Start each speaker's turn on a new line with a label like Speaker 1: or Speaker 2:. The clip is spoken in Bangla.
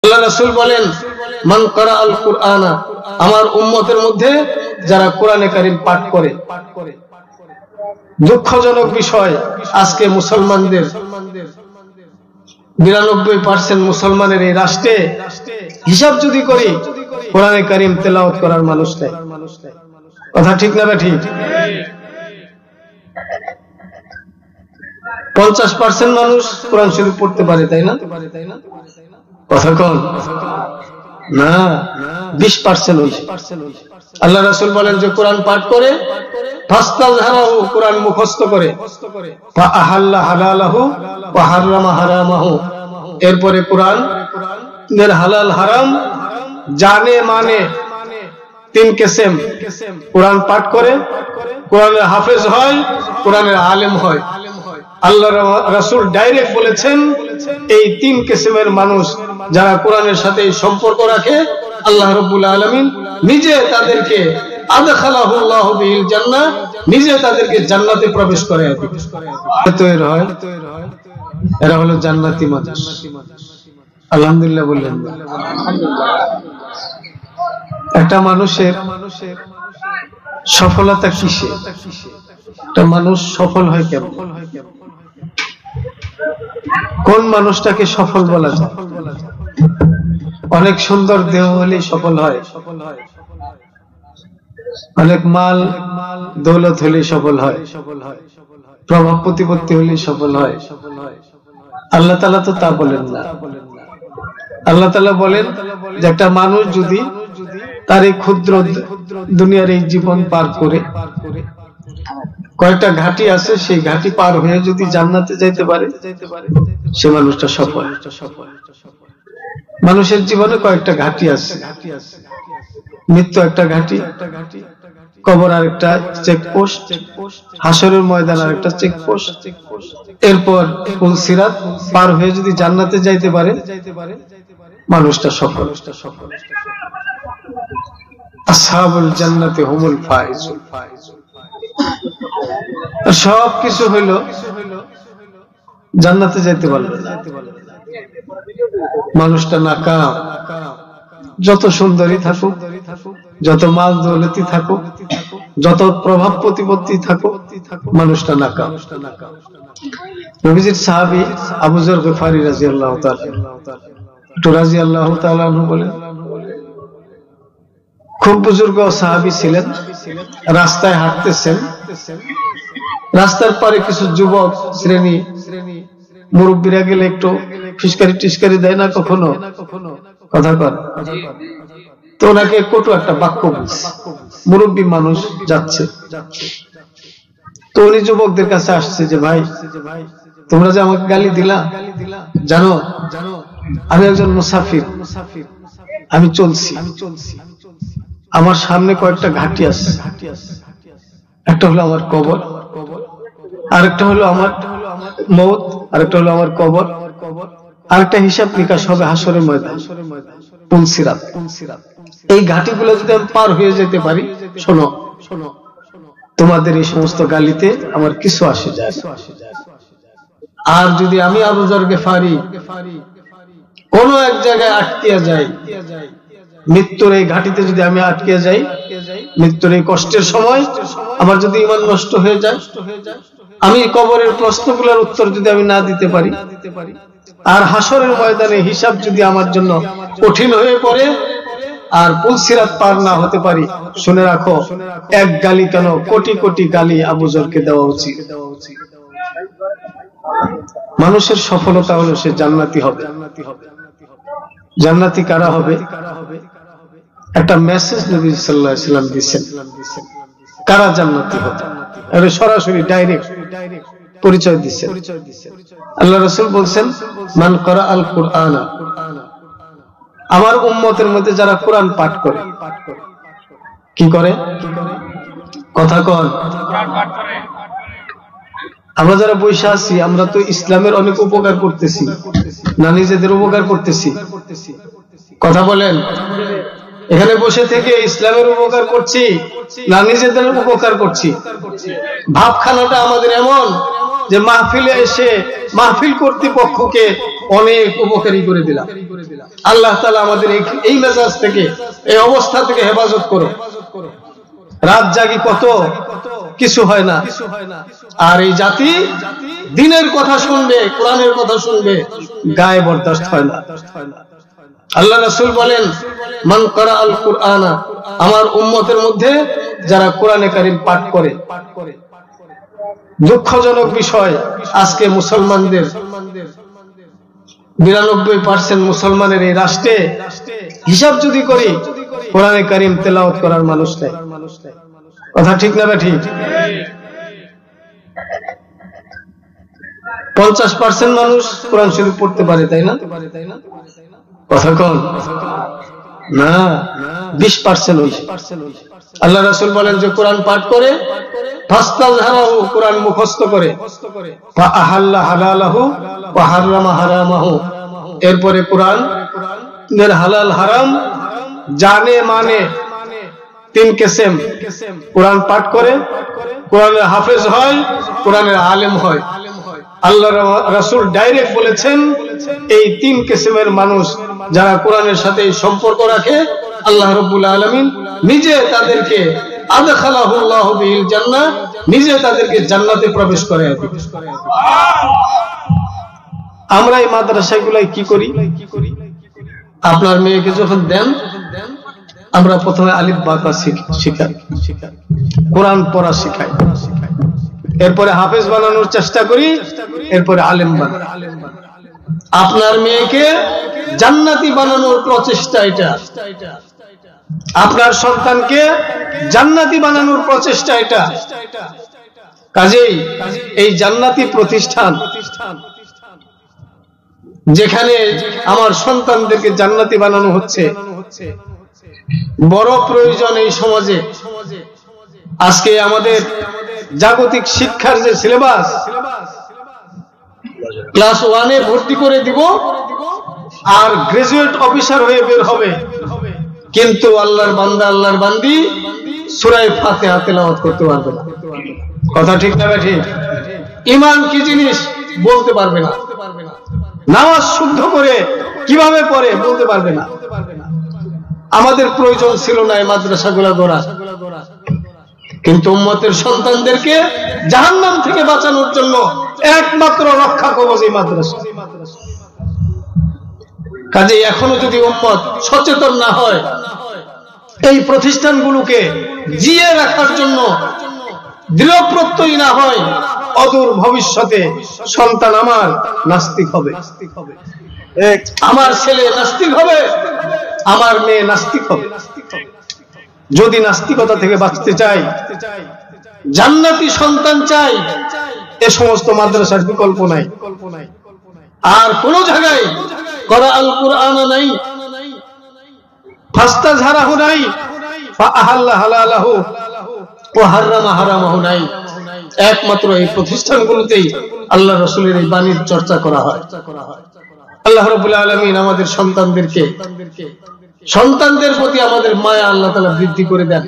Speaker 1: আল্লাহ রাসূল বলেন, মান ক্বারাআল কুরআনা, আমার উম্মতের মধ্যে যারা কোরআনে কারীম পাঠ করে। দুঃখজনক বিষয়, আজকে মুসলমানদের 92% মুসলমানের এই রাষ্ট্রে হিসাব যদি করি, কোরআনে কারীম তেলাওয়াত করার মানুষ নাই। কথা ঠিক না ঠিক? 50% মানুষ কোরআন শরীফ পড়তে পারে, তাই না? কথা কন না, 20%। আল্লাহ রাসূল বলেন যে কোরআন পাঠ করে, ফাস্তাযহারাহু, কোরআন মুখস্থ করে, ফাআহাল্লা হালালাহু ওয়া হারামা হারামাহু, এরপরে কোরআন এর হালাল হারাম জানে মানে 3 কিসম। কোরআন পাঠ করে, কোরআনের হাফেজ হয়, কোরআনের আলেম হয়। আল্লাহ রাসূল ডাইরেক্ট বলেছেন, এই 3 কিসমের মানুষ যারা কোরআনের সাথে সম্পর্ক রাখে, আল্লাহ রাব্বুল আলামিন নিজে তাদেরকে আদখালাহুল্লাহু বিল জান্নাহ, নিজে তাদেরকে জান্নাতে প্রবেশ করায় দিবে। তো এরা হলো জান্নাতি মানুষ। আলহামদুলিল্লাহ বললেন। একটা মানুষের সফলতা কিসে? একটা মানুষ সফল হয় কেমন? কোন মানুষটাকে সফল বলা যায়? অনেক সুন্দর দেহ হলেই সফল হয়, অনেক মাল দৌলত হলেই সফল হয়, প্রভাব প্রতিপত্তি হলেই সফল হয়। আল্লাহ তাআলা তো তা বলেন না। আল্লাহ তাআলা বলেন যে একটা মানুষ যদি তার এই ক্ষুদ্র দুনিয়ার এই জীবন পার করে, কয়েকটা ঘাটি আছে, সেই ঘাটি পার হয়ে যদি জান্নাতে যাইতে পারে, সে মানুষটা সফল। মানুষের জীবনে কয়েকটা ঘাটি আছে, মৃত্যু একটা ঘাটি, কবর আর একটা চেকপোস্ট, হাসরের ময়দান আর একটা চেকপোস্ট, এরপর পুল সিরাত পার হয়ে যদি জান্নাতে যাইতে পারে, মানুষটা সফল। আসহাবুল জান্নাতি হুমুল ফাইজুন। সব কিছু হইল, জান্নাতে যাইতে পারবে না, মানুষটা নাকাম। যত সুন্দরী থাকুক, যত মাল দৌলতি থাকুক, যত প্রভাব প্রতিপত্তি থাকুক, মানুষটা নাকাম। নবীজির সাহাবী আবু যর গফারি রাদিয়াল্লাহু তাআলা, একটু রাদিয়াল্লাহু তাআলা আনহু বলেন, খুব বুজুর্গ সাহাবী ছিলেন। রাস্তায় হাঁটতেছেন, রাস্তার পারে কিছু যুবক শ্রেণী, মুরব্বীরা গেলে একটু ফিসকারি টিসকারি দেয় না কখনো, কথা কর, তো ওনাকে কটু একটা বাক্য বলছে। মুরব্বী মানুষ যাচ্ছে, তো উনি যুবকদের কাছে আসছে যে, ভাই তোমরা যে আমাকে গালি দিলা, জানো আমি একজন মুসাফির, আমি চলছি, আমার সামনে কয়েকটা ঘাটি আছে, একটা হলো আমার কবর, আরেকটা হলো আমার মওত, আরেকটা হলো আমার কবর, আরেকটা হিসাব নিকাশ হবে হাসরের ময়দান, পুল সিরাত। এই ঘাটিগুলো যদি আমি পার হয়ে যেতে পারি, শোনো, তোমাদের এই সমস্ত গালিতে আমার কিছু আসে যায়। আর যদি আমি আবু যর গফারি কোন এক জায়গায় আটকে যাই, মৃত্যুর এই ঘাটিতে যদি আমি আটকে যাই, মৃত্যুর এই কষ্টের সময় আমার যদি ঈমান নষ্ট হয়ে যায়, আমি কবরের প্রশ্নগুলোর উত্তর যদি আমি না দিতে পারি, আর হাসরের ময়দানে হিসাব যদি আমার জন্য কঠিন হয়ে পড়ে, আর পুল সিরাত পার না হতে পারি, শুনে রাখো, এক গালি কেন কোটি কোটি গালি আবু যরকে দেওয়া উচিত। মানুষের সফলতা হলো সে জান্নাতি হবে। জান্নাতি কারা হবে? একটা মেসেজ নবী সাল্লাল্লাহু আলাইহি ওয়াসাল্লাম দিয়েছেন, কারা জান্নাতি হবে, এর সরাসরি ডাইরেক্ট পরিচয় দিয়েছেন। আল্লাহ রাসূল বলেন, মান ক্বারাআল কুরআনা, আমার উম্মতের মধ্যে যারা কোরআন পাঠ করে। কি করে? কথা কন। আমরা যারা বসে আছি, আমরা তো ইসলামের অনেক উপকার করতেছি না, নিজেদের উপকার করতেছি? কথা বলেন। এখানে বসে থেকে ইসলামের উপকার করছি না নিজেদের উপকার করছি? ভাবখানাটা আমাদের এমন যে মাহফিলে এসে মাহফিল কর্তৃপক্ষকে অনেক উপকারী করে দিলাম। আল্লাহ তাআলা আমাদের এই মেজাজ থেকে, এই অবস্থা থেকে হেফাজত করো। রাত জাগি কত কিছু হয় না, আর এই জাতি দিনের কথা শুনবে, কোরআনের কথা শুনবে, গায়ে বরদাস্ত হয় না। আল্লাহ রাসূল বলেন, মান করা আল কুরআনা, আমার উম্মতের মধ্যে যারা কোরআনে কারীম পাঠ করে। দুঃখজনক বিষয়, আজকে মুসলমানদের 92% মুসলমানের এই রাষ্ট্রে হিসাব যদি করি, কোরআনে কারীম তেলাওয়াত করার মানুষ নেই। কথা ঠিক না ঠিক? 50% মানুষ কোরআন শরীফ পড়তে পারে, তাই না? কথা কন না, 20% হইছে। আল্লাহ রাসূল বলেন যে কোরআন পাঠ করে, ফাস্তাযহারাহু, কোরআন মুখস্থ করে, ফা আহাল্লা হালালাহু ওয়া হারামা হারামাহু, এরপরে কোরআনের হালাল হারাম জানে মানে 3 কিসম। কোরআন পাঠ করে, কোরআনের হাফেজ হয়, কোরআনের আলেম হয়। আল্লাহ রাসূল ডাইরেক্ট বলেছেন, এই 3 কিসমের মানুষ যারা কোরআনের সাথে সম্পর্ক রাখে, আল্লাহ রাব্বুল আলামিন নিজে তাদেরকে আদখালাহুল্লাহু বিল জান্নাহ, নিজে তাদেরকে জান্নাতে প্রবেশ করায় দিবে। আমরা এই মাদ্রাসাগুলাই কি করি? আপনার মেয়েকে যখন দেন, আমরা প্রথমে আলিফ বা তা শিখাই, কোরআন পড়া শিখাই, এরপরে হাফেজ বানানোর চেষ্টা করি, এরপরে আলেম বানাই। আপনার মেয়েকে জান্নাতি বানানোর প্রচেষ্টা এটা, আপনার সন্তানকে জান্নাতি বানানোর প্রচেষ্টা এটা। কাজেই এই জান্নাতি প্রতিষ্ঠান, যেখানে আমার সন্তানদেরকে জান্নাতি বানানো হচ্ছে, বড় প্রয়োজন এই সমাজে। আজকে আমাদের জাগতিক শিক্ষার যে সিলেবাস, ক্লাস 1-এ ভর্তি করে দিব আর গ্রাজুয়েট অফিসার হয়ে বের হবে, কিন্তু আল্লাহর বান্দা, আল্লাহর বান্দি সূরা ফাতিহা তেলাওয়াত করতে পারবে না। কথা ঠিক না ঠিক? ঈমান কি জিনিস বলতে পারবে না, নামাজ শুদ্ধ করে কিভাবে পড়ে বলতে পারবে না। আমাদের প্রয়োজন ছিল না এই মাদ্রাসাগুলো গড়া, কিন্তু উম্মতের সন্তানদেরকে জাহান্নাম থেকে বাঁচানোর জন্য একমাত্র রক্ষা কবচ এই মাদ্রাসা। কাজে এখনো যদি উম্মত সচেতন না হয়, এই প্রতিষ্ঠানগুলোকে জিয়ে রাখার জন্য দৃঢ় প্রত্যয়ী না হয়, অদূর ভবিষ্যতে সন্তান আমার নাস্তিক হবে, আমার ছেলে নাস্তিক হবে, আমার মেয়ে নাস্তিক হবে। যদি নাস্তিকতা থেকে বাঁচতে চাই, জান্নাতি সন্তান চাই, এ সমস্ত মাদ্রাসার বিকল্প নাই। আর কোন জায়গায় করা আল কুরআন নাই, ফাস্তাযহারাহু নাই, ফা আহাল্লা হালালাহু ওয়া হারামা হারামাহু নাই। একমাত্র এই প্রতিষ্ঠানগুলোতেই আল্লাহ রাসূলের এই বাণীর চর্চা করা হয়। আল্লাহ রাব্বুল আলামিন আমাদের সন্তানদের প্রতি আমাদের মায়া আল্লাহ তাআলা বৃদ্ধি করে দেন।